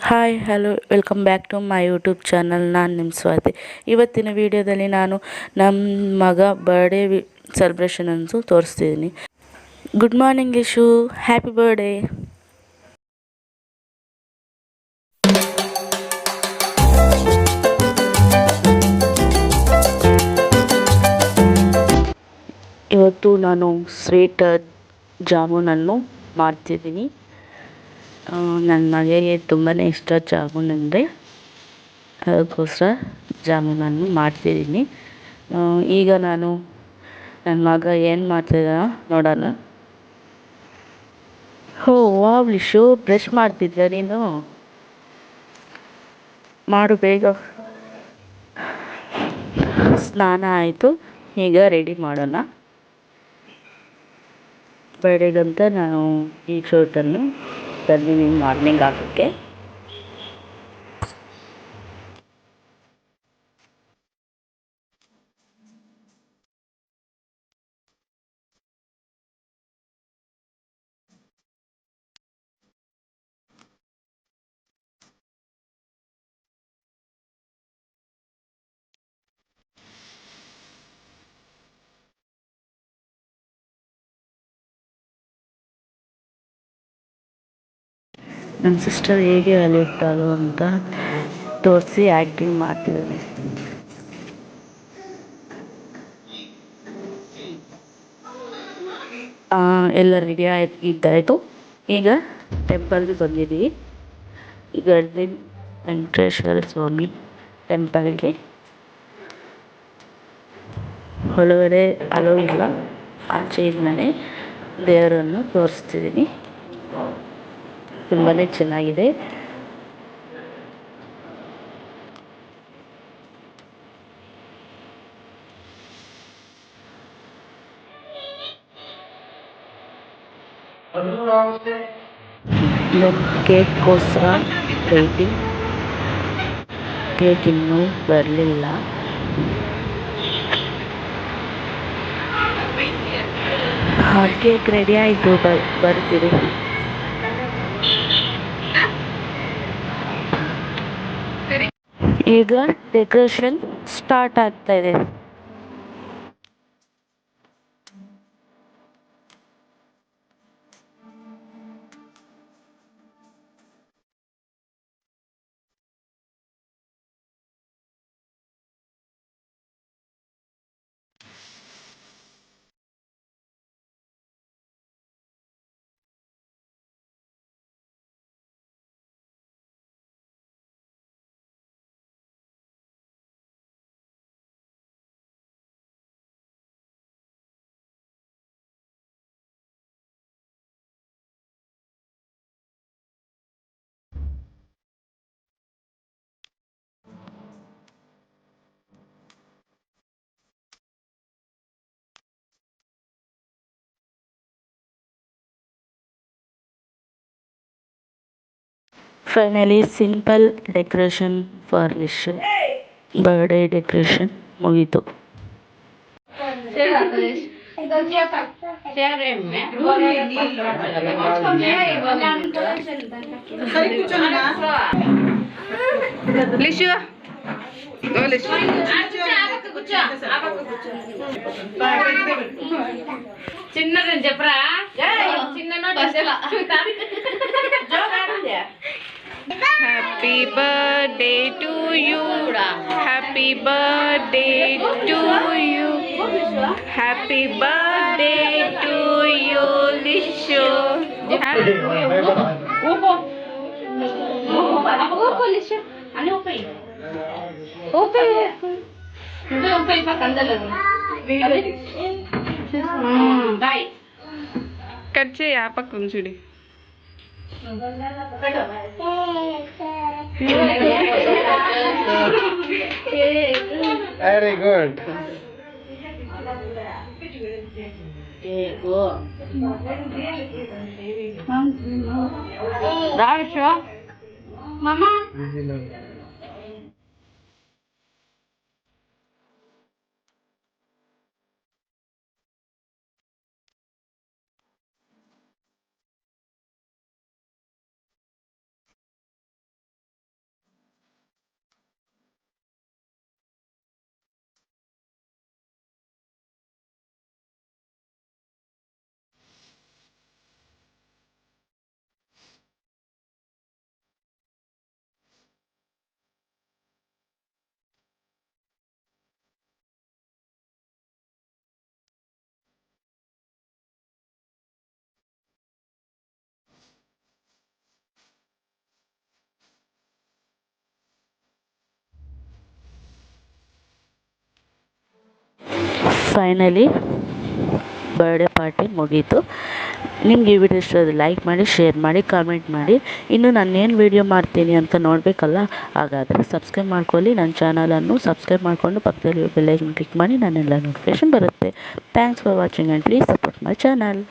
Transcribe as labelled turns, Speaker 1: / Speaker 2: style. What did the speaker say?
Speaker 1: Hi hello welcome back to my YouTube channel. ನಾನು ನಿಮ್ಮ ಸ್ವಾತಿ. ಇವತ್ತಿನ ವಿಡಿಯೋದಲ್ಲಿ ನಾನು ನಮ್ಮ ಮಗ ಬರ್ಡೇ ಸೆಲೆಬ್ರೇಷನ್ ಅಂತೂ ತೋರಿಸ್ತಿದ್ದೀನಿ. Good morning Yashu, happy birthday. ಇವತ್ತು ನಾನು ಸ್ವೀಟ್ ಜಾಮೂನನ್ನು ಮಾಡ್ತಿದ್ದೀನಿ. ನನ್ನ ಮನೆಗೆ ತುಂಬಾ ಇಷ್ಟ ಜಾಮೂನ್ ಅಂದರೆ, ಅದಕ್ಕೋಸ್ಕರ ಜಾಮೂನನ್ನು ಮಾಡ್ತಿದ್ದೀನಿ. ಈಗ ನಾನು ನನ್ನ ಮಗ ಏನು ಮಾಡ್ತಿದ್ದಾನೋ ನೋಡೋಣ. ವಾವ್ ಲಿಶು, ಬ್ರಷ್ ಮಾಡ್ತಿದ್ಯಾ ನೀನು? ಮಾಡು ಬೇಗ. ಸ್ನಾನ ಆಯಿತು, ಈಗ ರೆಡಿ ಮಾಡೋಣ. ಬರ್ಡೇಗಂತ ನಾನು ಈ ಶರ್ಟನ್ನು ತಂದಿದ್ದೀನಿ ಮಾರ್ನಿಂಗ್ ಹಾಕೋಕ್ಕೆ. ನನ್ನ ಸಿಸ್ಟರ್ ಹೇಗೆ ಅಲಿರ್ತಾರೋ ಅಂತ ತೋರಿಸಿ ಆ್ಯಕ್ಟಿಂಗ್ ಮಾಡ್ತಿದ್ದಾನೆ. ಎಲ್ಲ ರೆಡಿ ಇದ್ದಾಯಿತು. ಈಗ ಟೆಂಪಲ್ಗೆ ಬಂದಿದ್ದೀವಿ. ಈಗ ವೆಂಕಟೇಶ್ವರ ಸ್ವಾಮಿ ಟೆಂಪಲ್ಗೆ. ಒಳಗಡೆ ಅಲೋ ಇಲ್ಲ, ಆಚೆಯಿಂದಲೇ ದೇವರನ್ನು ತೋರಿಸ್ತಿದ್ದೀನಿ. ತುಂಬಾ ಚೆನ್ನಾಗಿದೆ. ಕೇಕ್ಗೋಸ್ಕರ ವೇಟಿಂಗ್. ಕೇಕ್ ಇನ್ನೂ ಬರಲಿಲ್ಲ. ಕೇಕ್ ರೆಡಿ ಆಯಿತು, ಬರ್ತೀರಿ. ಈಗ ಡೆಕೋರೇಷನ್ ಸ್ಟಾರ್ಟ್ ಆಗ್ತಾ ಇದೆ. Finally simple decoration for wish birthday decoration ಮುಗೀತು.
Speaker 2: చిన్నదని చెప్పరా? చిన్న happy birthday to you, happy birthday to you, happy birthday to you Lishu. Cut చేయి, ఆ పక్క ఉంచుడి.
Speaker 3: Very good.
Speaker 2: రావచ్చు మామా.
Speaker 1: ಫೈನಲಿ ಬರ್ಡೇ ಪಾರ್ಟಿ ಮುಗೀತು. ನಿಮ್ಗೆ ಈ ವಿಡಿಯೋ ಇಷ್ಟ ಲೈಕ್ ಮಾಡಿ, ಶೇರ್ ಮಾಡಿ, ಕಾಮೆಂಟ್ ಮಾಡಿ. ಇನ್ನು ನಾನೇನು ವಿಡಿಯೋ ಮಾಡ್ತೀನಿ ಅಂತ ನೋಡಬೇಕಲ್ಲ, ಹಾಗಾದರೆ ಸಬ್ಸ್ಕ್ರೈಬ್ ಮಾಡ್ಕೊಳ್ಳಿ. ನನ್ನ ಚಾನಲನ್ನು ಸಬ್ಸ್ಕ್ರೈಬ್ ಮಾಡಿಕೊಂಡು ಪಕ್ಕದಲ್ಲಿ ಬೆಲ್ ಐಕನ್ ಕ್ಲಿಕ್ ಮಾಡಿ, ನನ್ನೆಲ್ಲ ನೋಟಿಫಿಕೇಷನ್ ಬರುತ್ತೆ. Thanks for watching and please support my channel.